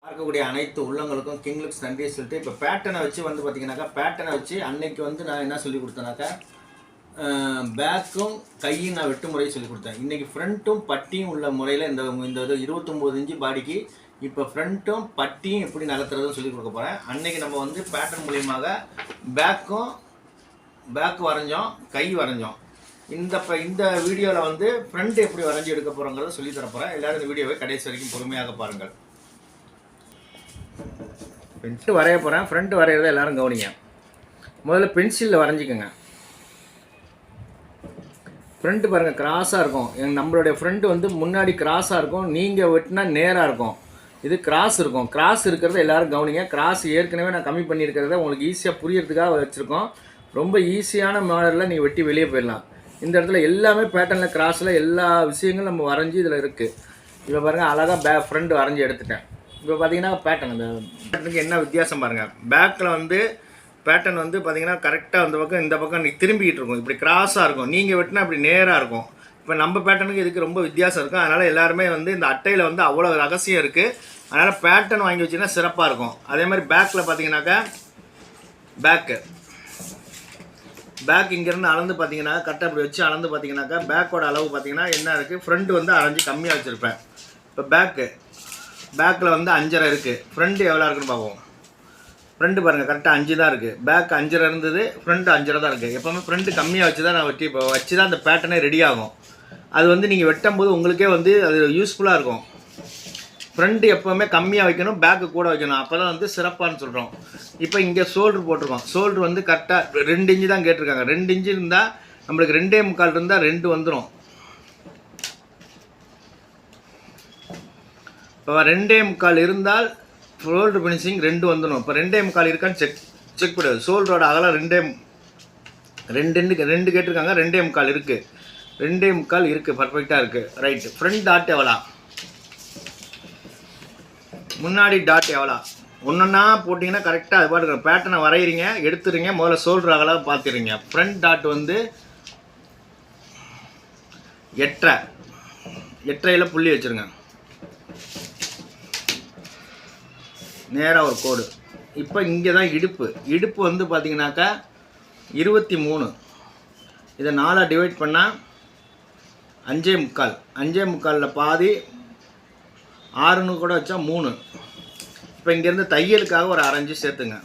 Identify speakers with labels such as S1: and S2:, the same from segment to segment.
S1: பார்க்கக்கூடிய அனைத்து உள்ளங்களுக்கும் கிங் லுக்ஸ் நன்றியை சொல்லிட்டு இப்போ பேட்டர்னை வச்சு வந்து பார்த்தீங்கன்னாக்கா பேட்டர்னை வச்சு அன்னைக்கு வந்து நான் என்ன சொல்லி கொடுத்தேனாக்கா பேக்கும் கையும் நான் வெட்டு முறையை சொல்லி கொடுத்தேன். இன்றைக்கி ஃப்ரண்ட்டும் பட்டியும் உள்ள முறையில் இந்த 29 இன்ச்சு பாடிக்கு இப்போ ஃப்ரண்ட்டும் பட்டியும் எப்படி நகர்த்துறதுன்னு சொல்லி கொடுக்க போகிறேன். அன்றைக்கி நம்ம வந்து பேட்டர்ன் மூலியமாக பேக் வரைஞ்சோம், கை வரைஞ்சோம். இந்த வீடியோவில் வந்து ஃப்ரண்ட் எப்படி வரைஞ்சி எடுக்க போகிறோங்கிறத சொல்லி தர போகிறேன். எல்லோரும் இந்த வீடியோவை கடைசி வரைக்கும் பொறுமையாக பாருங்கள். பென்சில் வரைய போகிறேன். ஃப்ரண்ட் வரைகிறத எல்லோரும் கவனிங்க. முதல்ல பென்சிலில் வரைஞ்சிக்கோங்க. ஃப்ரண்ட்டு பாருங்கள், கிராஸாக இருக்கும். நம்மளுடைய ஃப்ரண்ட் வந்து முன்னாடி கிராஸாக இருக்கும், நீங்கள் வெட்டினா நேராக இருக்கும். இது கிராஸ் இருக்கும். கிராஸ் இருக்கிறத எல்லோரும் கவனிங்க. கிராஸ் ஏற்கனவே நான் கம்மி பண்ணியிருக்கிறத உங்களுக்கு ஈஸியாக புரியறதுக்காக வச்சுருக்கோம். ரொம்ப ஈஸியான மாடலில் நீங்கள் வெட்டி வெளியே போயிடலாம். இந்த இடத்துல எல்லாமே பேட்டர்னில் கிராஸில் எல்லா விஷயங்களும் நம்ம வரைஞ்சி இதில் இருக்குது. இப்போ பாருங்கள், அழகாக ஃப்ரண்ட் வரைஞ்சி எடுத்துட்டேன். இப்போ பார்த்தீங்கன்னா பேட்டர்ன், இந்த பேட்டர்னுக்கு என்ன வித்தியாசம் பாருங்கள். பேக்கில் வந்து பேட்டர்ன் வந்து பார்த்தீங்கன்னா கரெக்டாக அந்த பக்கம் இந்த பக்கம் திரும்பிக்கிட்டு இருக்கும். இப்படி கிராஸாக இருக்கும். நீங்கள் வெட்டினா இப்படி நேராக இருக்கும். இப்போ நம்ம பேட்டர்னுக்கு இதுக்கு ரொம்ப வித்தியாசம் இருக்கும். அதனால் எல்லாருமே வந்து இந்த அட்டையில் வந்து அவ்வளோ ரகசியம் இருக்குது. அதனால் பேட்டர்ன் வாங்கி வச்சிங்கன்னா சிறப்பாக இருக்கும். அதே மாதிரி பேக்கில் பார்த்தீங்கன்னாக்கா பேக் இங்கேருந்து அளந்து பார்த்தீங்கன்னா கரெக்டாக இப்படி வச்சு அளந்து பார்த்தீங்கன்னாக்கா பேக்கோட அளவு பார்த்தீங்கன்னா என்ன இருக்குது. ஃப்ரண்ட் வந்து அரைஞ்சி கம்மியாக வச்சுருப்பேன். இப்போ பேக்கில் வந்து 5.5 இருக்குது. ஃப்ரண்ட் எவ்வளோ இருக்குன்னு பார்ப்போம். ஃப்ரண்ட்டு பாருங்கள், கரெக்டாக 5 தான் இருக்குது. பேக் 5.5 இருந்தது, ஃப்ரண்ட் 5.5 தான் இருக்குது. எப்போவுமே ஃப்ரண்ட்டு கம்மியாக வச்சு தான் நான் வச்சு தான் அந்த பேட்டர்னே ரெடி ஆகும். அது வந்து நீங்கள் வெட்டும்போது உங்களுக்கே வந்து அது யூஸ்ஃபுல்லாக இருக்கும். ஃப்ரண்ட்டு எப்போவுமே கம்மியாக வைக்கணும், பேக்கு கூட வைக்கணும். அப்போ தான் வந்து சிறப்பான்னு சொல்கிறோம். இப்போ இங்கே ஷோல்ட்ரு போட்டிருக்கோம். ஷோல்ட்ரு வந்து கரெக்டாக 2 இன்ச்சு தான் கேட்டிருக்காங்க. 2 இன்ச்சு இருந்தால் நம்மளுக்கு 2.25 இருந்தால் 2 வந்துடும். இப்போ 2.25 இருந்தால் ஷோல்ட்ரு ஃபினிஷிங் 2 வந்துடும். இப்போ 2.25 இருக்கான்னு செக் பண்ணுது. ஷோல்டரோட அகலம் 2 கேட்டிருக்காங்க. 2.25 இருக்குது. 2.25 இருக்குது, பர்ஃபெக்டாக இருக்குது. ரைட்டு. ஃப்ரண்ட் டாட் எவ்வளோ, முன்னாடி டாட் எவ்வளோ, ஒன்றா போட்டிங்கன்னா கரெக்டாக அது பாட்டு பேட்டர்னை வரைகிறீங்க, எடுத்துறீங்க. முதல்ல ஷோல்டர் அகலம் பார்த்துறீங்க. ஃப்ரண்ட் டாட் வந்து 8.5 புள்ளி வச்சுருங்க. நேராக ஒரு கோடு. இப்போ இங்கே தான் இடுப்பு வந்து பார்த்தீங்கன்னாக்கா 23. இதை 4 டிவைட் பண்ணால் 5.25. 5.25 பாதி 6ன்னு கூட வச்சா 3. இப்போ இங்கேருந்து தையலுக்காக ஒரு 1/2 இன்ச்சு சேர்த்துங்க.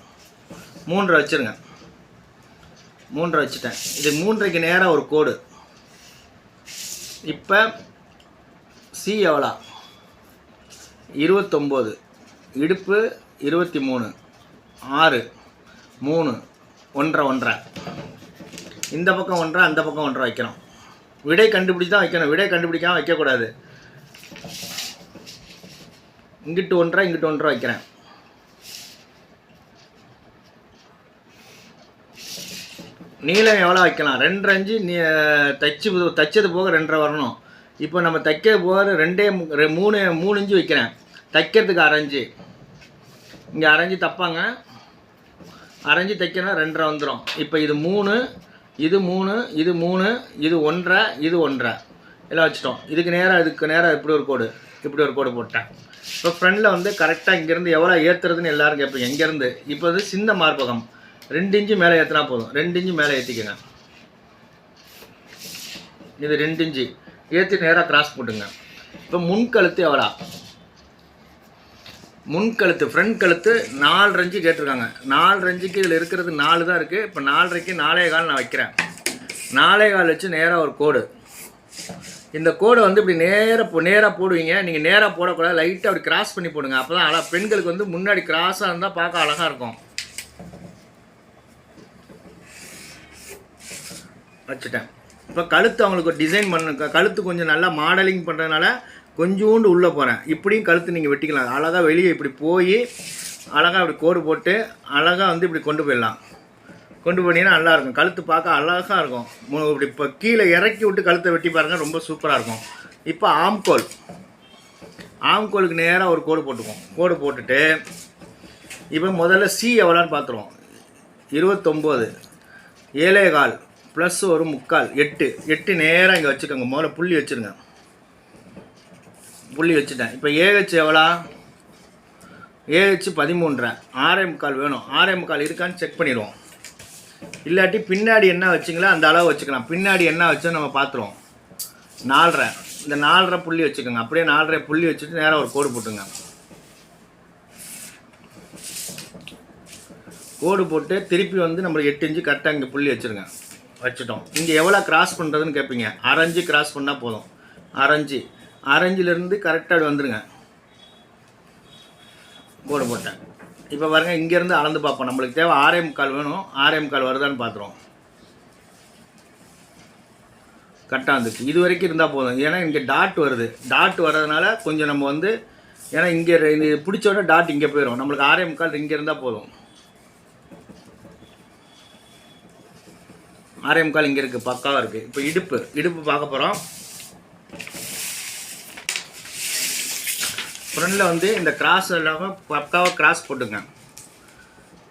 S1: 3 வச்சுருங்க. 3 வச்சுட்டேன். இது 3க்கு நேராக ஒரு கோடு. இப்போ சி எவ்வளோ, 29. இடுப்பு 23, 6, 3, 1.5. இந்த பக்கம் 1.5, அந்த பக்கம் 1.5 வைக்கிறோம். விடை கண்டுபிடிச்சி தான் வைக்கணும். விடை கண்டுபிடிக்காமல் வைக்கக்கூடாது. இங்கிட்டு 1.5, இங்கிட்டு 1.5 வைக்கிறேன். நீளம் எவ்வளோ வைக்கலாம், 2.5 இன்ச்சு தைச்சது போக 2.5 வரணும். இப்போ நம்ம தைக்க போக 3 இன்ச்சு வைக்கிறேன். தைக்கிறதுக்கு 1/2 இன்ச்சு. இங்கே 1/2 இன்ச்சு தப்பாங்க. 1/2 இன்ச்சு தைக்கணும், 2.5 வந்துடும். இப்போ இது 3, இது 3, இது 3, இது 1.5, இது 1.5 எல்லாம் வச்சுட்டோம். இதுக்கு நேராக இப்படி ஒரு கோடு போட்டேன். இப்போ ஃப்ரண்டில் வந்து கரெக்டாக இங்கேருந்து எவ்வளோ ஏற்றுறதுன்னு எல்லோரும் கேட்பீங்க. இங்கேருந்து இப்போ வந்து சின்ன மார்பகம் 2 இன்ச்சு மேலே ஏற்றினா போதும். 2 இன்ச்சு மேலே ஏற்றிக்கங்க. இது 2 இன்ச்சு ஏற்றி நேராக கிராஸ் போட்டுங்க. இப்போ முன்கழுத்து எவ்வளோ, முன்கழுத்து ஃப்ரண்ட் கழுத்து 4.5 இன்ச்சு கேட்டிருக்காங்க. 4.5 இன்ச்சுக்கு இதில் இருக்கிறது 4 தான் இருக்குது. இப்போ 4.5க்கு 4.25 நான் வைக்கிறேன். 4.25 வச்சு நேராக ஒரு கோடு. இந்த கோடை வந்து இப்படி நேராக போடுவீங்க. நீங்கள் நேராக போடக்கூடாது, லைட்டாக அப்படி கிராஸ் பண்ணி போடுங்க. அப்போ தான் அழகாக, பெண்களுக்கு வந்து முன்னாடி கிராஸாக இருந்தால் பார்க்க அழகாக இருக்கும். வச்சுட்டேன். இப்போ கழுத்து அவங்களுக்கு ஒரு டிசைன் கழுத்து கொஞ்சம் நல்லா மாடலிங் பண்ணுறதுனால கொஞ்சோண்டு உள்ளே போகிறேன். இப்படியும் கழுத்து நீங்கள் வெட்டிக்கலாம். அழகாக வெளியே இப்படி போய் அழகாக இப்படி கோடு போட்டு அழகாக வந்து இப்படி கொண்டு போனீங்கன்னா நல்லாயிருக்கும். கழுத்து பார்க்க அழகாக இருக்கும். இப்படி இப்போ கீழே இறக்கி விட்டு கழுத்தை வெட்டி பாருங்கள், ரொம்ப சூப்பராக இருக்கும். இப்போ ஆம்கோலுக்கு நேராக ஒரு கோடு போட்டுக்குவோம். கோடு போட்டுட்டு இப்போ முதல்ல சி எவ்வளோன்னு பார்த்துருவோம். 29, 7.25 ப்ளஸ் ஒரு 3/4, 8 நேராக இங்கே வச்சுக்கோங்க. முதல்ல புள்ளி வச்சுருங்க. புள்ளி வச்சுட்டேன். இப்போ ஏஹெச் எவ்வளோ, ஏஹெச் 13.5 6.25 வேணும். 6.25 இருக்கான்னு செக் பண்ணிடுவோம். இல்லாட்டி பின்னாடி என்ன வச்சிங்களோ அந்த அளவு வச்சுக்கலாம். பின்னாடி என்ன வச்சோ நம்ம பார்த்துருவோம். 4.5 இந்த 4.5 புள்ளி வச்சுக்கோங்க. அப்படியே 4.5 புள்ளி வச்சுட்டு நேராக ஒரு கோடு போட்டுங்க. கோடு போட்டு திருப்பி வந்து நம்மளுக்கு 8 இன்ச்சு கரெக்டாக இங்கே புள்ளி வச்சுருங்க. வச்சுட்டோம். இங்கே எவ்வளோ கிராஸ் பண்ணுறதுன்னு கேட்பீங்க. 1/2 இன்ச்சு கிராஸ் பண்ணால் போதும். 1/2 இன்ச்சிலேருந்து கரெக்டாக வந்துடுங்க. கோடு போட்டேன். இப்போ பாருங்கள், இங்கேருந்து அளந்து பார்ப்போம். நம்மளுக்கு தேவை 6.25 வேணும். 6.25 வருதான்னு பார்த்துருவோம். கரெக்டாக வந்துச்சு. இது வரைக்கும் இருந்தால் போதும். ஏன்னா இங்கே டாட் வருது. டாட் வர்றதுனால கொஞ்சம் நம்ம வந்து, ஏன்னா இங்கே பிடிச்சோட டாட் இங்கே போயிடும். நம்மளுக்கு 6.25 இங்கே இருந்தால் போதும். 6.25 இங்கே இருக்குது, பக்காவாக இருக்குது. இப்போ இடுப்பு பார்க்க போகிறோம். ஃப்ரண்டில் வந்து இந்த கிராஸ் இல்லாமல் பக்காவாக கிராஸ் போட்டுங்க.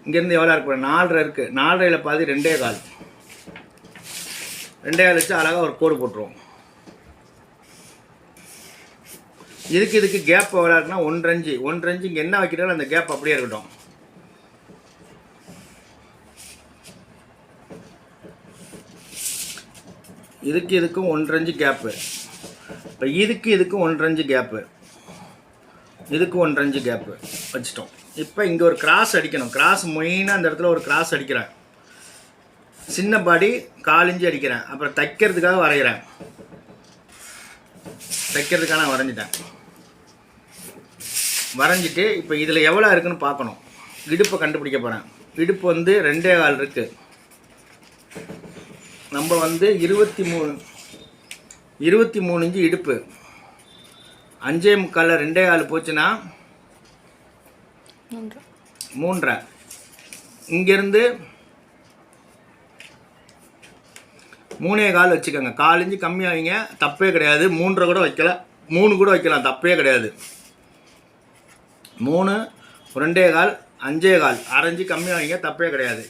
S1: இங்கேருந்து எவ்வளோ இருக்கு? 4.5 இருக்குது. 4.5 பாதி 2.25. 2.25 வச்சு அழகாக ஒரு கோடு போட்டுருவோம். இதுக்கு கேப் எவ்வளோ இருக்குன்னா 1.5 இன்ச்சு. இங்கே என்ன வைக்கிறாலும் அந்த கேப் அப்படியே இருக்கட்டும். இதுக்கும் 1.5 இன்ச்சு கேப்பு. இப்போ இதுக்கும் 1.5 இன்ச்சு கேப்பு. இதுக்கு 1.5 இன்ச்சு கேப்பு வச்சுட்டோம். இப்போ இங்கே ஒரு கிராஸ் அடிக்கணும். கிராஸ் மெயினாக அந்த இடத்துல ஒரு கிராஸ் அடிக்கிறேன். சின்ன பாடி 4 இன்ச்சு அடிக்கிறேன். அப்புறம் தைக்கிறதுக்காக வரைகிறேன். தைக்கிறதுக்காக நான் வரைஞ்சிட்டு இப்போ இதில் எவ்வளோ இருக்குன்னு பார்க்கணும். இடுப்பை கண்டுபிடிக்க போகிறேன். இடுப்பு வந்து 2.25 இருக்குது. நம்ம வந்து 23 இன்ச்சு இடுப்பு. 5.25 2.25 போச்சுன்னா 3.5. இங்கேருந்து 3.25 வச்சுக்கோங்க. 4 இன்ச்சு கம்மியாகிங்க, தப்பே கிடையாது. 3.5 கூட வைக்கலாம், 3 கூட வைக்கலாம், தப்பே கிடையாது. 3, 2.25, 5.25, 1/2 இன்ச்சு கம்மியாகிங்க, தப்பே கிடையாது.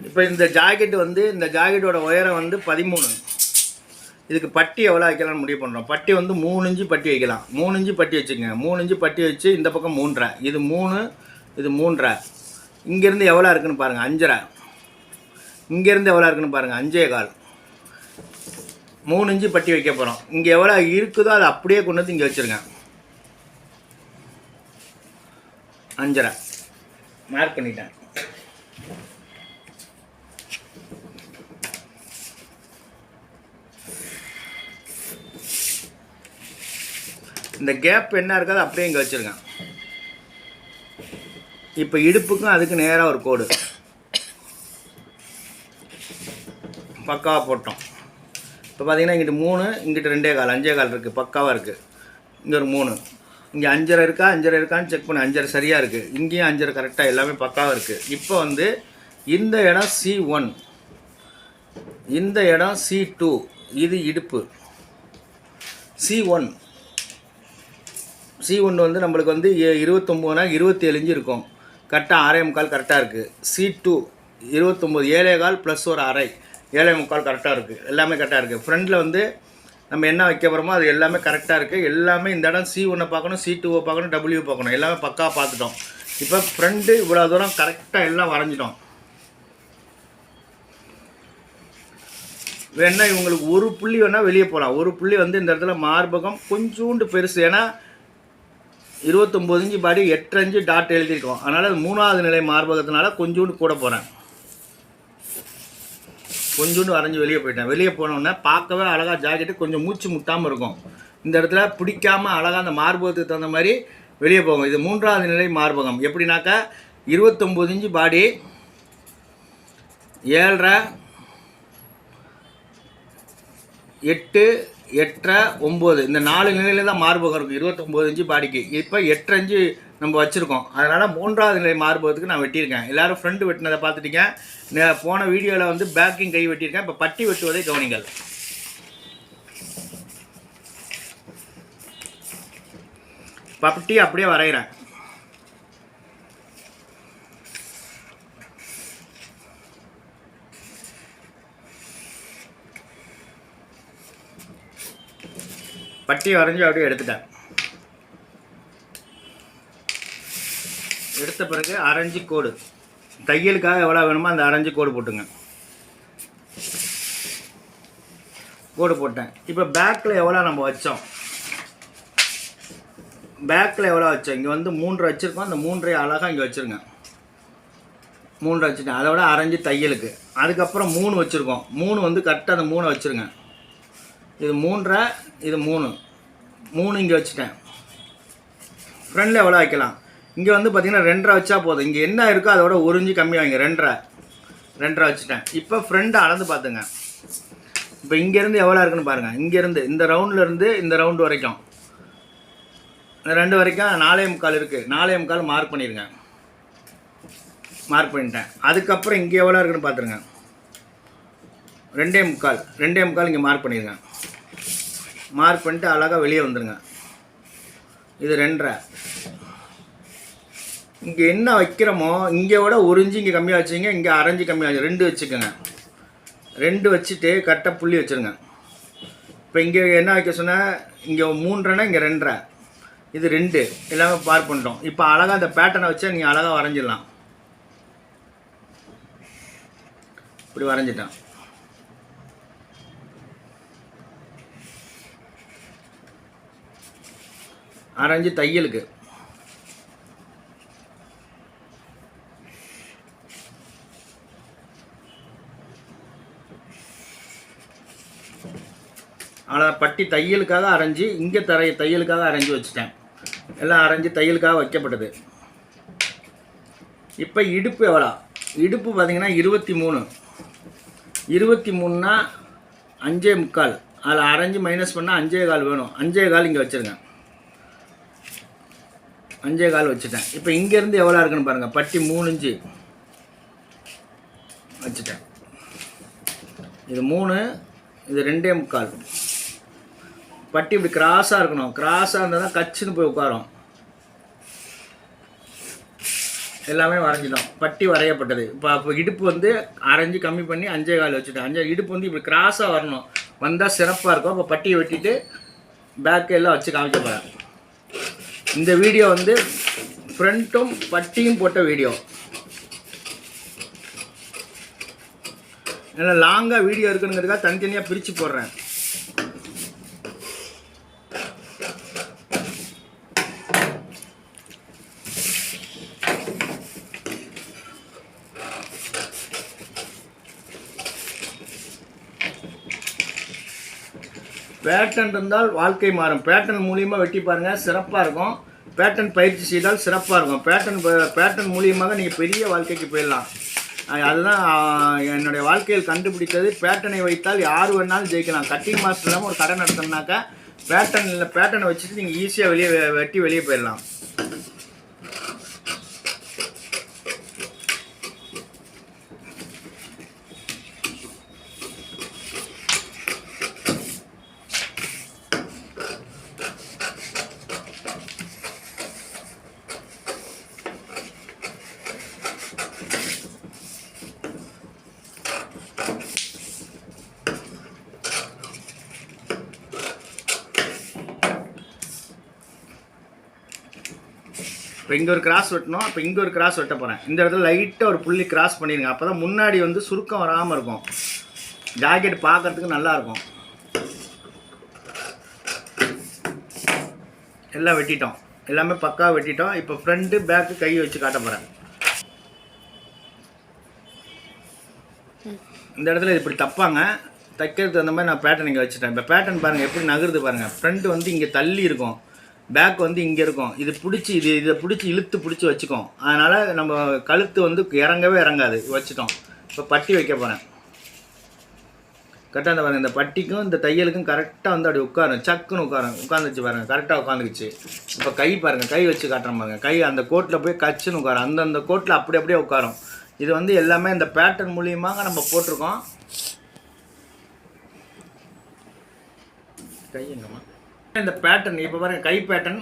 S1: இப்போ இந்த ஜாக்கெட் வந்து, இந்த ஜாக்கெட்டோட உயரம் வந்து 13. இதுக்கு பட்டி எவ்வளோ வைக்கலாம்னு முடிவு பண்ணுறோம். பட்டி வந்து 3 இன்ச்சு பட்டி வைக்கலாம். 3 இன்ச்சு பட்டி வச்சுக்கோங்க. 3 இன்ச்சு பட்டி வச்சு இந்த பக்கம் 3.5. இது 3, இது 3.5. இங்கேருந்து எவ்வளோ இருக்குன்னு பாருங்கள், 5.5. இங்கேருந்து எவ்வளோ இருக்குன்னு பாருங்கள், 5.25. 3 இன்ச்சு பட்டி வைக்க போகிறோம். இங்கே எவ்வளோ இருக்குதோ அதை அப்படியே கொண்டு வந்து இங்கே வச்சுருங்க. 5.5 மார்க் பண்ணிட்டேன். இந்த கேப் என்ன இருக்காது அப்படியே இங்கே வச்சுருங்க. இப்போ இடுப்புக்கும் அதுக்கு நேராக ஒரு கோடு பக்காவாக போட்டோம். இப்போ பார்த்தீங்கன்னா இங்கிட்டு 3, இங்கிட்டு 2.25, 5.25 இருக்குது, பக்காவாக இருக்குது. இங்கே ஒரு 3, இங்கே 5.5 இருக்கா, 5.5 இருக்கான்னு செக் பண்ணு. 5.5 சரியாக இருக்குது. இங்கேயும் 5.5 கரெக்டாக, எல்லாமே பக்காவாக இருக்குது. இப்போ வந்து இந்த இடம் C1, இந்த இடம் C2, இது இடுப்பு. C1 வந்து நம்மளுக்கு வந்து 29னா 27 இன்ச்சு இருக்கும். கரெக்டாக 6.25 கரெக்டாக இருக்குது. C2 29, 7.25 ப்ளஸ் ஒரு அரை, 7.25 கரெக்டாக இருக்குது. எல்லாமே கரெக்டாக இருக்குது. ஃப்ரண்டில் வந்து நம்ம என்ன வைக்க போகிறோமோ அது எல்லாமே கரெக்டாக இருக்குது. எல்லாமே இந்த இடம் C1 பார்க்கணும், C2 பார்க்கணும், W பார்க்கணும். எல்லாமே பக்காவாக பார்த்துட்டோம். இப்போ ஃப்ரண்ட்டு இவ்வளோ தூரம் கரெக்டாக எல்லாம் வரைஞ்சிட்டோம். வேணா இவங்களுக்கு ஒரு புள்ளி வேணால் வெளியே போகலாம். ஒரு புள்ளி வந்து இந்த இடத்துல மார்பகம் கொஞ்சோண்டு பெருசு. ஏன்னா 29 இன்ச்சு பாடி 8 இன்ச்சு டாட் எழுதியிருக்கோம். அதனால் 3வது நிலை மார்பகத்தினால கொஞ்சோண்டு கூட போகிறேன். கொஞ்சோண்டு வரைஞ்சி வெளியே போயிட்டேன். வெளியே போனோன்னே பார்க்கவே அழகாக ஜாக்கெட்டு கொஞ்சம் மூச்சு முட்டாமல் இருக்கும். இந்த இடத்துல பிடிக்காமல் அழகாக அந்த மார்பகத்துக்கு தகுந்த மாதிரி வெளியே போகும். இது 3வது நிலை மார்பகம். எப்படின்னாக்கா 29 இன்ச்சு பாடி 7.5, 8, 8.5, 9 இந்த 4 நிலையில் தான் மார்பகம் இருக்குது 29 இன்ச்சு பாடிக்கு. இப்போ 8 இன்ச்சு நம்ம வச்சுருக்கோம். அதனால் 3வது நிலை மார்பகத்துக்கு நான் வெட்டியிருக்கேன். எல்லோரும் ஃப்ரண்ட் வெட்டினதை பார்த்துட்டீங்க. போன வீடியோவில் வந்து பேக்கிங் கை வெட்டியிருக்கேன். இப்போ பட்டி வெட்டுவதை கவனிங்கள். பட்டி அப்படியே வரைகிறேன். பட்டி வரைஞ்சி அப்படியே எடுத்துட்டேன். எடுத்த பிறகு அரைஞ்சி கோடு, தையலுக்காக எவ்வளோ வேணுமோ அந்த அரைஞ்சி கோடு போட்டுங்க. கோடு போட்டேன். இப்போ பேக்கில் எவ்வளோ நம்ம வச்சோம், பேக்கில் எவ்வளோ வச்சோம், இங்கே வந்து 3 வச்சுருக்கோம். அந்த 3 அழகாக இங்கே வச்சுருங்க. 3 வச்சுட்டேன். அதை விட அரைஞ்சி தையலுக்கு. அதுக்கப்புறம் 3 வச்சுருக்கோம். 3 வந்து கரெக்டாக அந்த 3 வச்சுருங்க. இது 3, இது 3 இங்கே வச்சுட்டேன். ஃப்ரெண்டில் எவ்வளோ வைக்கலாம், இங்கே வந்து பார்த்திங்கன்னா 2.5 வச்சா போதும். இங்கே என்ன இருக்கோ அதோட 1 இன்ச்சு கம்மி வாங்க. 2.5 வச்சுட்டேன். இப்போ ஃப்ரெண்டை அளந்து பார்த்துங்க. இப்போ இங்கேருந்து எவ்வளோ இருக்குன்னு பாருங்கள். இங்கேருந்து இந்த ரவுண்ட்லேருந்து இந்த ரவுண்டு வரைக்கும், இந்த 2 வரைக்கும் 4.25 இருக்குது. 4.25 மார்க் பண்ணிடுங்க. மார்க் பண்ணிட்டேன். அதுக்கப்புறம் இங்கே எவ்வளோ இருக்குன்னு பார்த்துருங்க. 2.25 இங்கே மார்க் பண்ணிடுங்க. மார்க் பண்ணிட்டு அழகாக வெளியே வந்துடுங்க. இது 2.5. இங்கே என்ன வைக்கிறோமோ இங்கே விட 1 இன்ச்சு இங்கே கம்மியாக வச்சுங்க. இங்கே அரைஞ்சி கம்மியாக 2 வச்சுக்கோங்க. 2 வச்சுட்டு கரெக்டாக புள்ளி வச்சுருங்க. இப்போ இங்கே என்ன வைக்க சொன்னால், இங்கே 3.5, இங்கே 2.5, இது 2 எல்லாமே மார்க் பண்ணிட்டோம். இப்போ அழகாக அந்த பேட்டர்னை வச்சா நீங்கள் அழகாக வரைஞ்சிடலாம். இப்படி வரைஞ்சிட்டேன். அரைஞ்சி தையலுக்கு அவ்வளோ. பட்டி தையலுக்காக அரைஞ்சி, இங்கே தையலுக்காக அரைஞ்சி வச்சுட்டேன். எல்லாம் அரைஞ்சி தையலுக்காக வைக்கப்பட்டது. இப்போ இடுப்பு எவ்வளோ, இடுப்பு பார்த்திங்கன்னா 23னா 5.25. அதில் அரைஞ்சி மைனஸ் பண்ணால் 5.25 வேணும். 5.25 இங்கே வச்சுருங்க. 5.25 வச்சுட்டேன். இப்போ இங்கேருந்து எவ்வளோ இருக்குன்னு பாருங்கள். பட்டி 3 இன்ச்சு வச்சுட்டேன். இது 3, இது 2.25. பட்டி இப்படி கிராஸாக இருக்கணும். கிராஸாக இருந்தால் தான் கச்சுன்னு போய் உட்காரும். எல்லாமே வரைஞ்சிட்டோம். பட்டி வரையப்பட்டது. இப்போ இடுப்பு வந்து அரைஞ்சி கம்மி பண்ணி 5.25 வச்சுட்டேன். இடுப்பு வந்து இப்படி கிராஸாக வரணும். வந்தால் சிறப்பாக இருக்கும். இப்போ பட்டியை வெட்டிட்டு பேக்கு எல்லாம் வச்சு காமிக்க போகிறேன். இந்த வீடியோ வந்து ஃப்ரண்ட்டும் பட்டியும் போட்ட வீடியோ. ஏன்னா லாங்காக வீடியோ இருக்குங்கிறதுக்காக தனித்தனியாக பிரித்து போடுறேன். பேட்டர்ன் இருந்தால் வாழ்க்கை மாறும். பேட்டர்ன் மூலியமாக வெட்டி பாருங்கள், சிறப்பாக இருக்கும். பேட்டர்ன் பயிற்சி செய்தால் சிறப்பாக இருக்கும். பேட்டர்ன் மூலியமாக நீங்கள் பெரிய வாழ்க்கைக்கு போயிடலாம். அதுதான் என்னுடைய வாழ்க்கையில் கண்டுபிடித்தது. பேட்டர்னை வைத்தால் யார் வேணாலும் ஜெயிக்கலாம். கட்டிங் மாஸ்டர் இல்லாமல் ஒரு கடை நடத்தினாக்கா பேட்டர்னை வச்சுட்டு நீங்கள் ஈஸியாக வெளியே போயிடலாம். இப்போ இங்கே ஒரு கிராஸ் வெட்டணும். இப்போ இங்கே ஒரு கிராஸ் வெட்ட போகிறேன். இந்த இடத்துல லைட்டாக ஒரு புள்ளி கிராஸ் பண்ணிடுங்க. அப்போ தான் முன்னாடி வந்து சுருக்கம் வராமல் இருக்கும். ஜாக்கெட் பார்க்குறதுக்கு நல்லாயிருக்கும். எல்லாம் வெட்டிட்டோம். எல்லாமே பக்காவாக வெட்டிட்டோம். இப்போ ஃப்ரண்ட்டு பேக்கு கை வச்சு காட்ட போகிறேன். இந்த இடத்துல இப்படி தப்பாங்க. தைக்கிறதுக்கு அந்த மாதிரி நான் பேட்டர்ன் இங்கே வச்சுட்டேன். இப்போ பேட்டர்ன் பாருங்கள் எப்படி நகருது பாருங்கள். ஃப்ரண்ட்டு வந்து இங்கே தள்ளி இருக்கும், பேக் வந்து இங்கே இருக்கும். இதை பிடிச்சி இழுத்து வச்சுக்கோம். அதனால் நம்ம கழுத்து வந்து இறங்கவே இறங்காது. வச்சுட்டோம். இப்போ பட்டி வைக்க போகிறேன். கரெக்டாக இந்த பாருங்கள். இந்த பட்டிக்கும் இந்த தையலுக்கும் கரெக்டாக வந்து அப்படி உட்காரும். சக்குன்னு உட்காந்துச்சு பாருங்கள். கரெக்டாக உட்காந்துக்குச்சு. இப்போ கை பாருங்கள், கை வச்சு காட்டுறேன் பாருங்கள். கை அந்த கோட்டில் போய் கச்சுன்னு உட்காரும். அந்தந்த கோட்டில் அப்படியே உட்காரும். இது வந்து எல்லாமே இந்த பேட்டர்ன் மூலியமாக நம்ம போட்டிருக்கோம். கை எங்கம்மா இந்த பேட்டர்ன் இப்போ பாருங்கள். கை பேட்டர்ன்,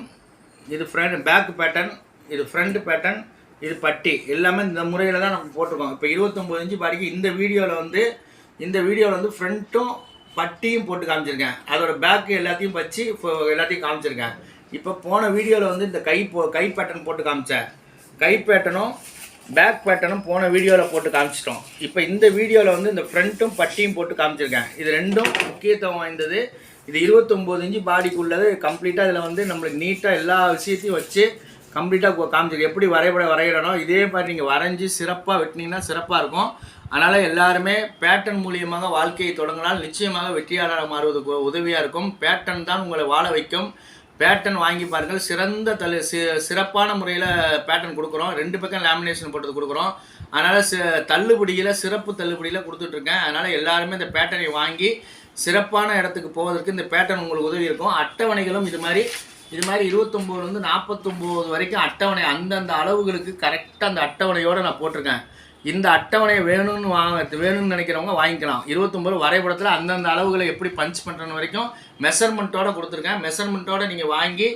S1: இது பேக் பேட்டர்ன், இது ஃப்ரண்ட் பேட்டர்ன், இது பட்டி, எல்லாமே இந்த முறையில் தான் நம்ம போட்டிருக்கோம். இப்போ 29 இன்ச்சு பாடிக்கு இந்த வீடியோவில் வந்து ஃப்ரண்ட்டும் பட்டியும் போட்டு காமிச்சிருக்கேன். அதோட பேக்கு எல்லாத்தையும் வச்சு எல்லாத்தையும் காமிச்சிருக்கேன். இப்போ போன வீடியோவில் வந்து இந்த கை பேட்டர்ன் போட்டு காமிச்சேன். கை பேட்டனும் பேக் பேட்டனும் போன வீடியோவில் போட்டு காமிச்சிட்டோம். இப்போ இந்த வீடியோவில் வந்து இந்த ஃப்ரண்ட்டும் பட்டியும் போட்டு காமிச்சிருக்கேன். இது ரெண்டும் முக்கியத்துவம் வாய்ந்தது. இது 29 இன்ச்சு பாடிக்குள்ளது கம்ப்ளீட்டாக. இதில் வந்து நம்மளுக்கு நீட்டாக எல்லா விஷயத்தையும் வச்சு கம்ப்ளீட்டாக காமிச்சிருக்கு. எப்படி வரைகிறனோ இதே மாதிரி நீங்கள் வரைஞ்சி சிறப்பாக வெட்டினீங்கன்னா சிறப்பாக இருக்கும். அதனால் எல்லாருமே பேட்டர்ன் மூலியமாக வாழ்க்கையை தொடங்கினால் நிச்சயமாக வெற்றியாளராக மாறுவதுக்கு உதவியாக இருக்கும். பேட்டர்ன் தான் உங்களை வாழ வைக்கும். பேட்டர்ன் வாங்கி பாருங்கள். சிறந்த சிறப்பான முறையில் பேட்டர்ன் கொடுக்குறோம். 2 பக்கம் லேமினேஷன் போட்டது கொடுக்குறோம். அதனால் தள்ளுபடியில் சிறப்பு தள்ளுபடியில் கொடுத்துட்ருக்கேன். அதனால் எல்லாருமே இந்த பேட்டர்னை வாங்கி சிறப்பான இடத்துக்கு போவதற்கு இந்த பேட்டர்ன் உங்களுக்கு உதவி இருக்கும். அட்டவணைகளும் இது மாதிரி 29 49 வரைக்கும் அட்டவணை அந்தந்த அளவுகளுக்கு கரெக்டாக அந்த அட்டவணையோடு நான் போட்டிருக்கேன். இந்த அட்டவணை வேணும்னு நினைக்கிறவங்க வாங்கிக்கலாம். 29 வரைபடத்தில் அந்தந்த அளவுகளை எப்படி பஞ்ச் பண்ணுறன்னு வரைக்கும் மெஷர்மெண்ட்டோடு கொடுத்துருக்கேன். மெஷர்மெண்ட்டோடு நீங்கள் வாங்கி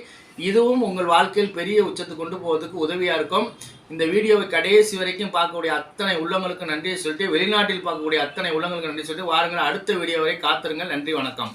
S1: இதுவும் உங்கள் வாழ்க்கையில் பெரிய உச்சத்துக்கு கொண்டு போவதுக்கு உதவியாக இருக்கும். இந்த வீடியோவை கடைசி வரைக்கும் பார்க்கக்கூடிய அத்தனை உள்ளவங்களுக்கு நன்றியை சொல்லிட்டு, வெளிநாட்டில் பார்க்கக்கூடிய அத்தனை உள்ளவங்களுக்கு நன்றி சொல்லிட்டு வாருங்கள் அடுத்த வீடியோ வரை காத்திருங்கள். நன்றி, வணக்கம்.